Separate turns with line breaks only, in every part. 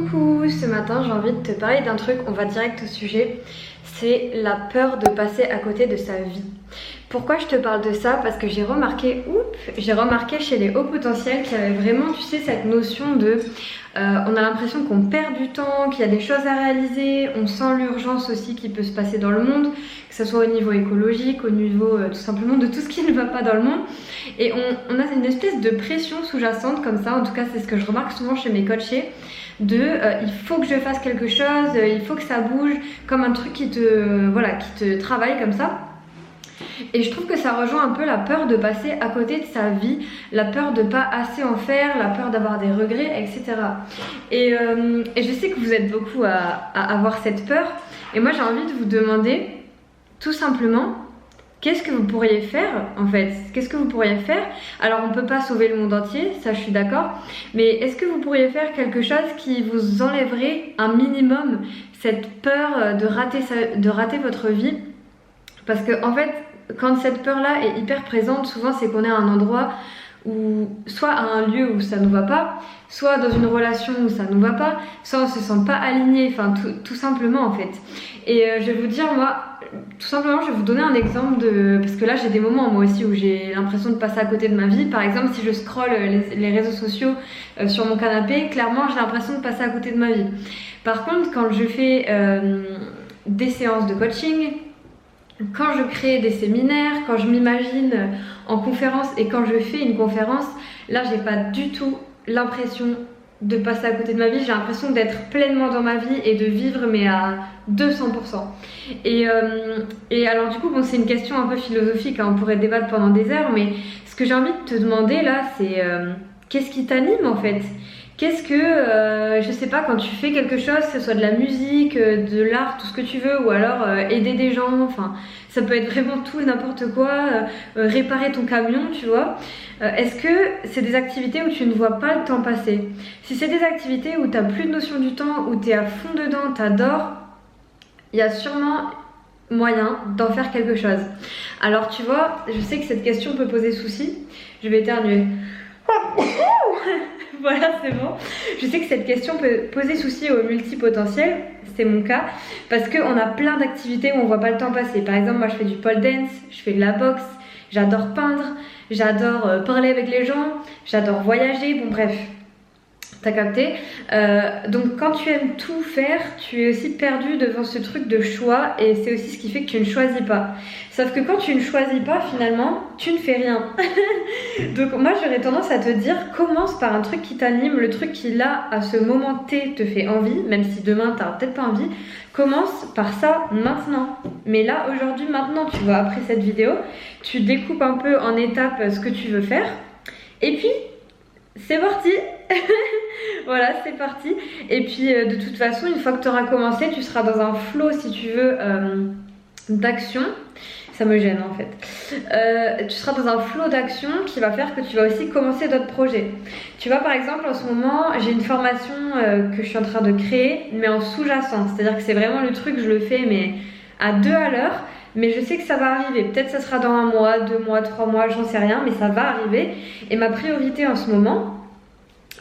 Coucou, ce matin j'ai envie de te parler d'un truc, on va direct au sujet, c'est la peur de passer à côté de sa vie. Pourquoi je te parle de ça? Parce que j'ai remarqué chez les hauts potentiels qu'il y avait vraiment, tu sais, cette notion de on a l'impression qu'on perd du temps, qu'il y a des choses à réaliser, on sent l'urgence aussi qui peut se passer dans le monde, que ce soit au niveau écologique, au niveau tout simplement de tout ce qui ne va pas dans le monde. Et on a une espèce de pression sous-jacente comme ça, en tout cas c'est ce que je remarque souvent chez mes coachés, il faut que je fasse quelque chose, il faut que ça bouge, comme un truc qui te travaille comme ça. Et je trouve que ça rejoint un peu la peur de passer à côté de sa vie, la peur de pas assez en faire, la peur d'avoir des regrets, etc. Et je sais que vous êtes beaucoup à avoir cette peur. Et moi j'ai envie de vous demander, tout simplement, qu'est-ce que vous pourriez faire en fait? Qu'est-ce que vous pourriez faire? Alors on peut pas sauver le monde entier, ça je suis d'accord. Mais est-ce que vous pourriez faire quelque chose qui vous enlèverait un minimum cette peur de rater votre vie? Parce que en fait, quand cette peur-là est hyper présente, souvent c'est qu'on est à un endroit où, soit à un lieu où ça nous va pas, soit dans une relation où ça nous va pas, soit on se sent pas aligné, enfin tout simplement en fait. Et je vais vous dire, moi, tout simplement, je vais vous donner un exemple parce que là j'ai des moments moi aussi où j'ai l'impression de passer à côté de ma vie. Par exemple, si je scrolle les réseaux sociaux sur mon canapé, clairement j'ai l'impression de passer à côté de ma vie. Par contre, quand je fais des séances de coaching, quand je crée des séminaires, quand je m'imagine en conférence et quand je fais une conférence, là j'ai pas du tout l'impression de passer à côté de ma vie. J'ai l'impression d'être pleinement dans ma vie et de vivre mais à 200%. Et alors du coup bon, c'est une question un peu philosophique, hein, on pourrait débattre pendant des heures, mais ce que j'ai envie de te demander là c'est qu'est-ce qui t'anime en fait? Qu'est-ce que, je sais pas, quand tu fais quelque chose, que ce soit de la musique, de l'art, tout ce que tu veux, ou alors aider des gens, enfin, ça peut être vraiment tout et n'importe quoi, réparer ton camion, tu vois. Est-ce que c'est des activités où tu ne vois pas le temps passer? Si c'est des activités où tu n'as plus de notion du temps, où tu es à fond dedans, tu adores, il y a sûrement moyen d'en faire quelque chose. Alors tu vois, je sais que cette question peut poser souci, je vais éternuer. Voilà, c'est bon. Je sais que cette question peut poser souci aux multipotentiels, c'est mon cas, parce qu'on a plein d'activités où on voit pas le temps passer. Par exemple, moi je fais du pole dance, je fais de la boxe, j'adore peindre, j'adore parler avec les gens, j'adore voyager, bon bref. T'as capté? Donc quand tu aimes tout faire, tu es aussi perdu devant ce truc de choix, et c'est aussi ce qui fait que tu ne choisis pas. Sauf que quand tu ne choisis pas, finalement, tu ne fais rien. Donc moi j'aurais tendance à te dire, commence par un truc qui t'anime, le truc qui là, à ce moment T, te fait envie, même si demain t'as peut-être pas envie. Commence par ça maintenant. Mais là, aujourd'hui, maintenant, tu vois, après cette vidéo, tu découpes un peu en étapes ce que tu veux faire. Et puis, c'est parti. Voilà, c'est parti. Et puis de toute façon, une fois que tu auras commencé, tu seras dans un flow, si tu veux, d'action. Ça me gêne en fait. Tu seras dans un flow d'action qui va faire que tu vas aussi commencer d'autres projets. Tu vois, par exemple, en ce moment, j'ai une formation que je suis en train de créer, mais en sous-jacent. C'est-à-dire que c'est vraiment le truc, je le fais, mais à 2 à l'heure. Mais je sais que ça va arriver. Peut-être ça sera dans 1 mois, 2 mois, 3 mois, j'en sais rien, mais ça va arriver. Et ma priorité en ce moment,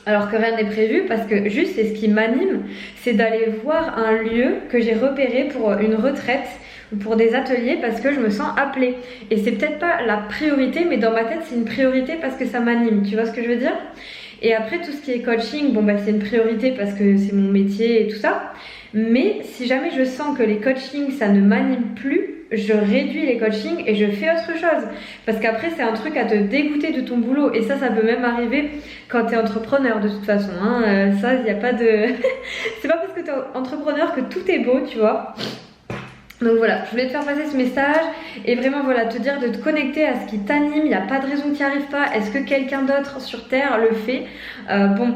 alors que rien n'est prévu, parce que juste c'est ce qui m'anime, c'est d'aller voir un lieu que j'ai repéré pour une retraite ou pour des ateliers, parce que je me sens appelée. Et c'est peut-être pas la priorité, mais dans ma tête c'est une priorité parce que ça m'anime, tu vois ce que je veux dire? Et après tout ce qui est coaching, bon bah c'est une priorité parce que c'est mon métier et tout ça. Mais si jamais je sens que les coachings ça ne m'anime plus, je réduis les coachings et je fais autre chose. Parce qu'après c'est un truc à te dégoûter de ton boulot. Et ça peut même arriver quand tu es entrepreneur de toute façon, hein. Ça, il n'y a pas de... c'est pas parce que tu es entrepreneur que tout est beau, tu vois. Donc voilà, je voulais te faire passer ce message et vraiment voilà, te dire de te connecter à ce qui t'anime. Il n'y a pas de raison que tu n'y arrives pas. Est-ce que quelqu'un d'autre sur Terre le fait? Bon,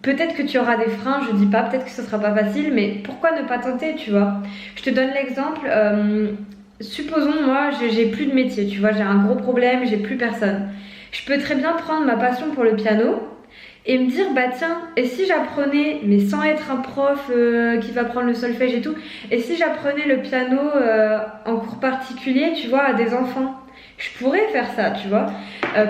peut-être que tu auras des freins, je dis pas, peut-être que ce sera pas facile, mais pourquoi ne pas tenter, tu vois? Je te donne l'exemple, supposons moi j'ai plus de métier, tu vois, j'ai un gros problème, j'ai plus personne. Je peux très bien prendre ma passion pour le piano et me dire bah tiens, et si j'apprenais, mais sans être un prof qui va prendre le solfège et tout, et si j'apprenais le piano en cours particulier, tu vois, à des enfants? Je pourrais faire ça, tu vois.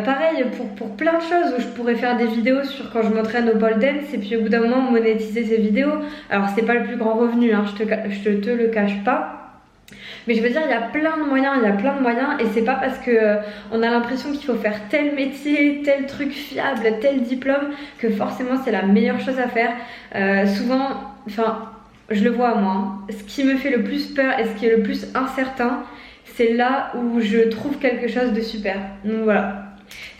Pareil pour plein de choses où je pourrais faire des vidéos sur quand je m'entraîne au pole dance et puis au bout d'un moment monétiser ces vidéos. Alors c'est pas le plus grand revenu, hein, je te le cache pas. Mais je veux dire, il y a plein de moyens, et c'est pas parce que on a l'impression qu'il faut faire tel métier, tel truc fiable, tel diplôme que forcément c'est la meilleure chose à faire. Souvent, enfin, je le vois moi, hein, ce qui me fait le plus peur et ce qui est le plus incertain, c'est là où je trouve quelque chose de super. Donc voilà.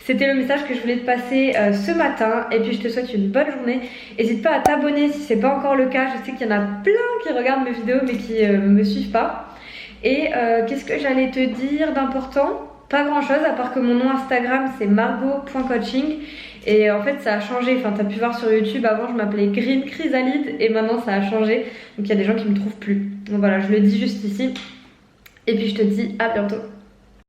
C'était le message que je voulais te passer ce matin et puis je te souhaite une bonne journée. N'hésite pas à t'abonner si c'est pas encore le cas. Je sais qu'il y en a plein qui regardent mes vidéos mais qui me suivent pas. Et qu'est-ce que j'allais te dire d'important? Pas grand chose à part que mon nom Instagram c'est margot.coaching et en fait ça a changé, enfin t'as pu voir sur YouTube, avant je m'appelais Green Chrysalide et maintenant ça a changé, donc il y a des gens qui me trouvent plus. Donc voilà, je le dis juste ici et puis je te dis à bientôt.